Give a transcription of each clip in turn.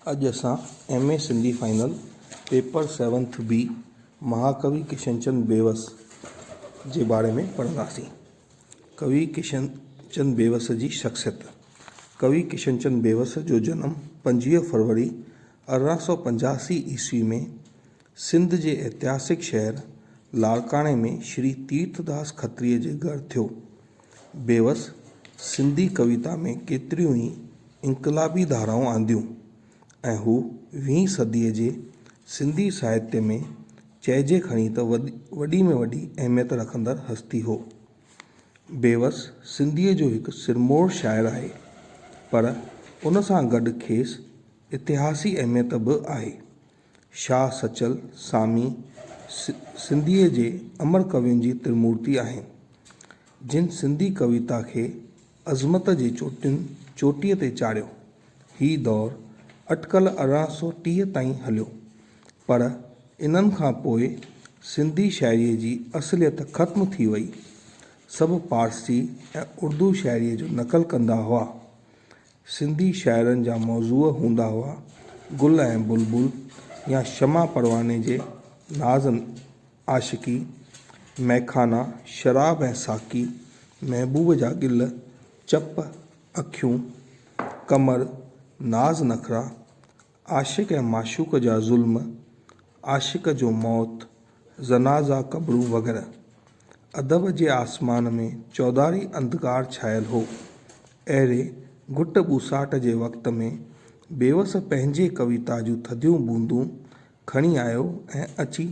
अॼु असां MA Sindhi final paper 7th B महाकवि किशनचंद बेवस जे बारे में पढ़ंदासीं। कवि किशनचंद बेवस जी शख्सियत। कवि किशनचंद बेवस जो जनम 25 फरवरी 1885 ईस्वी में सिंध जे ऐतिहासिक शहर लाड़काणे में श्री तीर्थदास खत्रीअ जे घर थियो। बेवस सिंधी कविता में केतिरियूं ई इनकलाबी धाराऊं आंदियूं ऐं हू 20वीं सदीअ जे सिंधी साहित्य में चइजे खणी त वॾी में वॾी अहमियत रखंदड़ हस्ती हो। बेवस सिंधीअ जो हिकु सिरमौर शाइर आहे, पर उन सां गॾु खेसि इतिहासी अहमियत बि आहे। शाह सचल सामी सिंधीअ जे अमर कवियुनि जी त्रिमूर्ति आहिनि, जिन सिंधी कविता खे अज़मत जे चोटीअ ते चाढ़ियो। ही दौरु अटकल 1830 ताईं हलियो, पर इन्हनि खां पोइ सिंधी शाइरीअ जी असलियत ख़त्म थी वई। सभु पारसी ऐं उर्दू शाइरीअ जो नक़ल कंदा हुआ। सिंधी शाइरनि जा मौज़ूअ हूंदा हुआ गुल ऐं बुलबुल या शमा परवाने जे नाज़ आशिकी, मैखाना, शराब ऐं साकी, महबूब जा गिल, चप, अखियूं, कमर, नाज़ नखरा, आशिक ऐं माशूक जा ज़ुल्म, आशिक जो मौत, जनाज़ा क़ब्रूं वग़ैरह। अदब जे आसमान में चौधारी अंधकार छायल हो। अहिड़े घुट ॿुसाट जे वक़्त में बेवस पंहिंजे कविता जूं थधियूं बूंदूं खणी आयो ऐं अची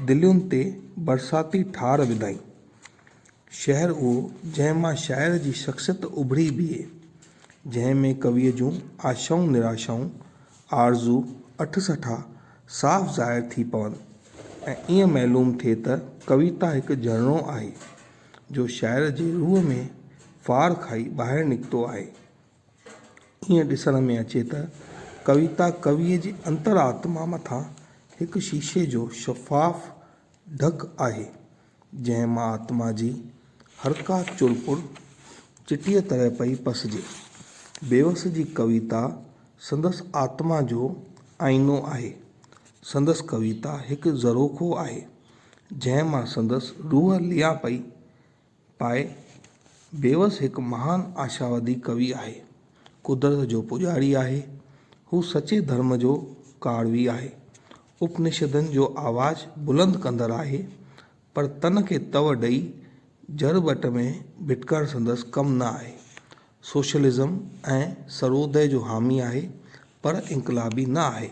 दिलियुनि ते बरसाती ठार विधाई। शहर उहो जंहिं मां शाइर जी शख़्सियत उभरी बीहे, जंहिं में कविअ जूं आशाऊं निराशाऊं, आरज़ू अठसठा साफ़ ज़ाहिर थी पवनि ऐं ईअं मालूम थिए त कविता हिकु झरणो आहे जो शाइर जे रूह में फार खाई ॿाहिरि निकितो आहे। ईअं ॾिसण में अचे त कविता कविअ जी अंतरात्मा मथां हिकु शीशे जो शफ़ाफ़ ढक आहे, जंहिं मां आत्मा जी हरका चुरपुर चिटीअ तरह पई पसिजे। बेवस जी कविता संदसि आत्मा जो आईनो आहे। संदसि कविता हिकु ज़रोख़ो आहे, जंहिं मां संदसि रूह लिया पई पाए। बेवस हिकु महान आशावादी कवि आहे, कुदरत जो पुॼारी आहे। हू सचे धर्म जो कारवी आहे, उपनिषदनि जो आवाज़ु बुलंद कंदड़ आहे, पर तन खे तव ॾेई जड़बट में भिटकण संदसि कमु न आहे। सोशलिज़म ऐं सर्वोदय जो हामी आहे, पर इनकलाबी न आहे।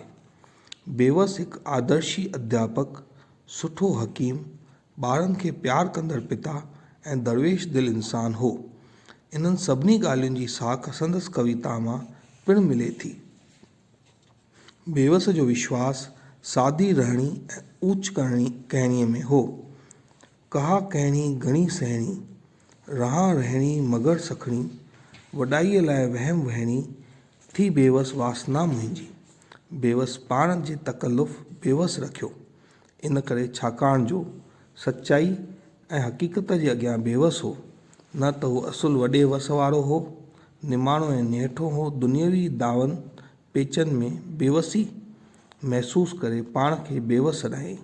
बेवस हिकु आदर्शी अध्यापक, सुठो हकीम, ॿारनि खे प्यार कंदड़ पिता ऐं दरवेश दिल इंसान हो। इन्हनि सभिनी ॻाल्हियुनि जी साख संदसि कविता मां पिणु मिले थी। बेवस जो विश्वास सादी रहणी ऐं ऊच कहणीअ में हो। कहा कहणी घणी सहणी, रहां रहणी मगर सखणी, वॾाईअ लाइ वहम वहणी, थी बेवस वासना मुंहिंजी। बेवस पाण जे तकल्लुफ़ बेवस रखियो, इन करे छाकाणि जो सचाई ऐं हक़ीक़त जे अॻियां बेवस हो। न त हू असुलु वॾे वस वारो हो, निमाणो ऐं निहठो हो। दुनियावी दावनि पेचनि में बेवसी महसूस करे पाण खे बेवस रहे।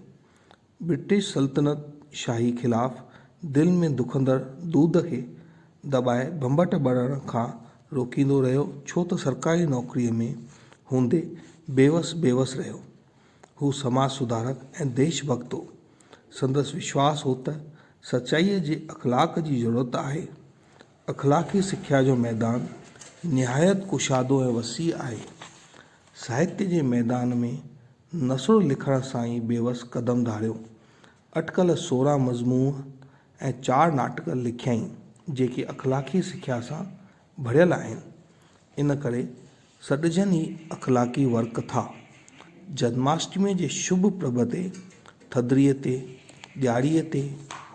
ब्रिटिश सल्तनत शाही ख़िलाफ़ दिलि में दुखंदड़ दूध खे दॿाए भंभट ॿरण खां रोकींदो रहियो, छो त सरकारी नौकरीअ में हूंदे बेवस रहियो। हू समाज सुधारक ऐं देशभक्त हो। संदसि विश्वास हो त सचाईअ जे अख़लाक़ जी ज़रूरत आहे। अख़लाक़ी सिख्या जो मैदान निहायत कुशादो ऐं वसी आहे। साहित्य जे मैदान में नसुर लिखण सां ई बेवस क़दम धारियो। अटकल 16 मज़मूअ ऐं 4 नाटक लिखियईं, जेके अख़लाक़ी सिख्या सां भरियल आहिनि। इन करे सॾजनि ई अख़लाक़ी वर्क था। जन्माष्टमी जे शुभ प्रभ ते, थधिड़ीअ ते, ॾियारीअ ते,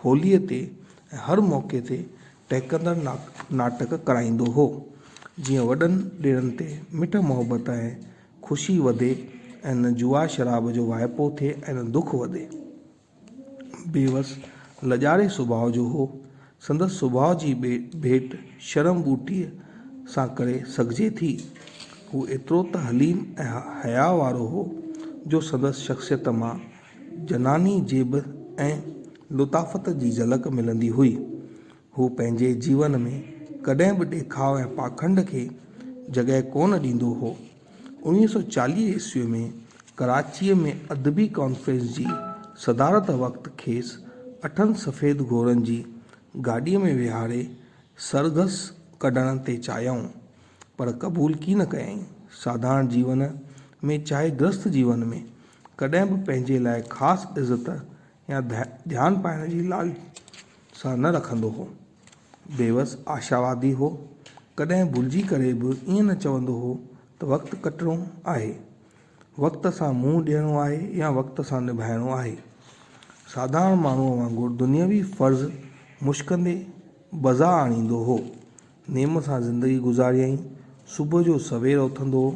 होलीअ ते ऐं हर मौक़े ते टहिकंदड़ नाटक कराईंदो हो, जीअं वॾनि ॾिणनि ते मिठ मोहबत ऐं ख़ुशी वधे ऐं न जुआ शराब जो वाइपो थिए ऐं न दुख वधे। बेवस लजारे सुभाउ जो हो। संदसि सुभाउ जी भेट शर्म ॿूटीअ सां करे सघिजे थी। हू एतिरो त हलीम ऐं हया वारो हो जो संदसि शख़्सियत मां जनानी जेब ऐं लुताफ़त जी झलक मिलंदी हुई। हू पंहिंजे जीवन में कॾहिं बि ॾेखाव ऐं पाखंड खे जॻह कोन ॾींदो हो। 1940 ईस्वी में कराचीअ में अदबी कॉन्फ्रेंस जी सदारत वक़्तु खेसि 8 सफ़ेद घोड़नि जी गाॾीअ में विहारे सरघस कढण ते चाहियऊं, पर क़बूल की न कयईं। साधारण जीवन में चाहे गृहस्थ जीवन में कॾहिं बि पंहिंजे लाइ ख़ासि इज़त या ध्यानु पाइण जी लालसा न रखंदो हो। बेवस आशावादी हो। कॾहिं भुलिजी करे बि ईअं न चवंदो हो त वक़्तु कटिणो आहे, वक़्त सां मुंहुं ॾियणो आहे या वक़्त सां निभाइणो आहे। साधारण माण्हूअ वांगुरु दुनियावी फ़र्ज़ मुश्कंदे बज़ा आणींदो हो। नेम सां ज़िंदगी गुज़ारियईं। सुबुह जो सवेर उथंदो हो,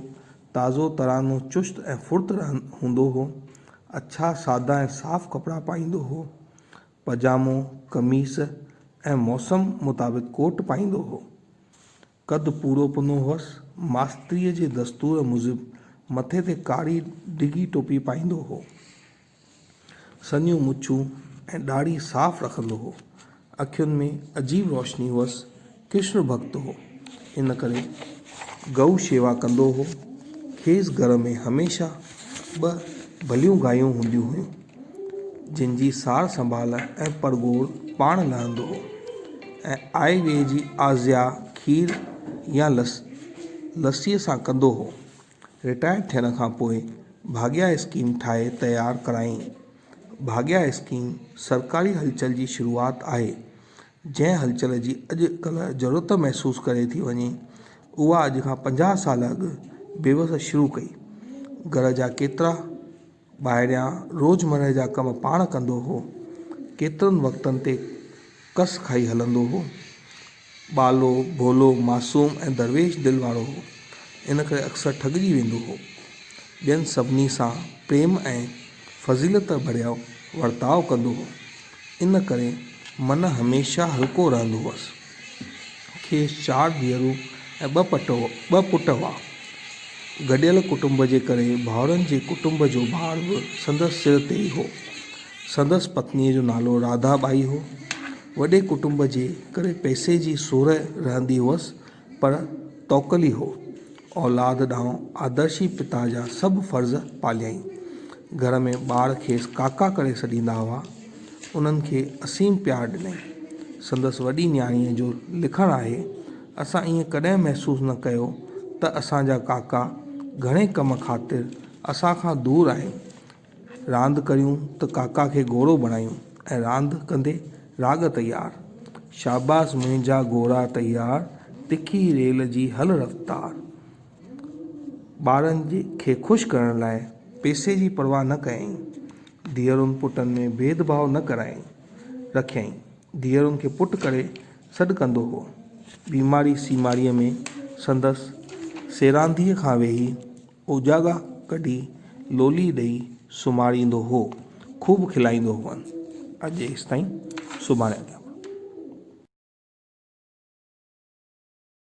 ताज़ो तरानो चुस्त ऐं फुर्त हूंदो हो। अच्छा सादा ऐं साफ़ कपिड़ा पाईंदो हो। पजामो कमीस ऐं मौसम मुताबिक़ कोट पाईंदो हो। कद पूरो पुनो हुअसि। मास्तरीअ जे दस्तूर मूजिबि मथे ते कारी डिघी टोपी पाईंदो हो। सनियूं मुछूं ऐं ॾाढ़ी साफ़ रखंदो हो। अखियुनि में अजीब रोशनी हुअसि। कृष्ण भक्त हो, इन करे गऊ शेवा कंदो हो। खेसि घर में हमेशह 2 भलियूं गायूं हूंदियूं हुयूं, जिन जी सार संभाल ऐं परगोड़ पाण लहंदो हो ऐं आए वेए जी आज़िया खीर या लस्सीअ सां कंदो हो। रिटायर थियण खां पोइ भाग्या स्कीम ठाहे तयारु कराई। भाग्या स्कीम सरकारी हलचल जी शुरूआति आहे। जंहिं हलचल जी अॼुकल्ह ज़रूरत महसूसु करे थी वञे, उहा अॼु खां 50 साल अॻु बेवस शुरू कई। घर जा केतिरा ॿाहिरियां रोज़मर्रा जा कम पाण कंदो हो। केतिरनि वक़्तनि ते कस खाई हलंदो हो। बालो भोलो मासूम ऐं दरवेश दिलि वारो हो, इन करे अक्सर ठॻिजी वेंदो हो। ॿियनि सभिनी सां प्रेम ऐं फज़ीलत भरियो वर्ताव कंदो हो, इन करे मन हमेशह हल्को रहंदो हुअसि। खेसि 4 धीअरूं ऐं 2 पुट हुआ। गॾियल कुटुंब जे करे भाउरनि जे कुटुंब जो भार बि संदसि सिर ते ई हो। संदसि पत्नीअ जो नालो राधा बाई हो। वॾे कुटुंब जे करे पैसे जी सोर रहंदी हुअसि, पर तौकली हो। औलाद ॾांहुं आदर्शी पिता जा सभु फ़र्ज़ पालियईं। घर में ॿार खेसि काका करे सॾींदा हुआ। उन्हनि खे असीम प्यारु ॾिनई। संदसि वॾी न्याणीअ जो लिखणु आहे, असां ईअं कॾहिं महसूसु न कयो त असांजा काका घणे कम ख़ातिर असां खां दूरि आहिनि। रांदि करियूं त काका खे घोड़ो बणायूं ऐं रांदि कंदे राग तयारु। शाबाश मुंहिंजा घोड़ा तयारु, तिखी रेल जी हल रफ़्तार। ॿारनि खे ख़ुशि करण लाइ पैसे जी परवाह न कयईं। धीअरुनि पुटनि में भेदभाव न रखियईं। धीअरुनि खे पुटु करे सॾु कंदो हो। बीमारी सीमारीअ में संदसि सेरांधीअ खां वेही उजागा कढी लोली ॾेई सुम्हारींदो हो। खूब खिलाईंदो हुअनि। अॼु एसि ताईं, सुभाणे अॻियां।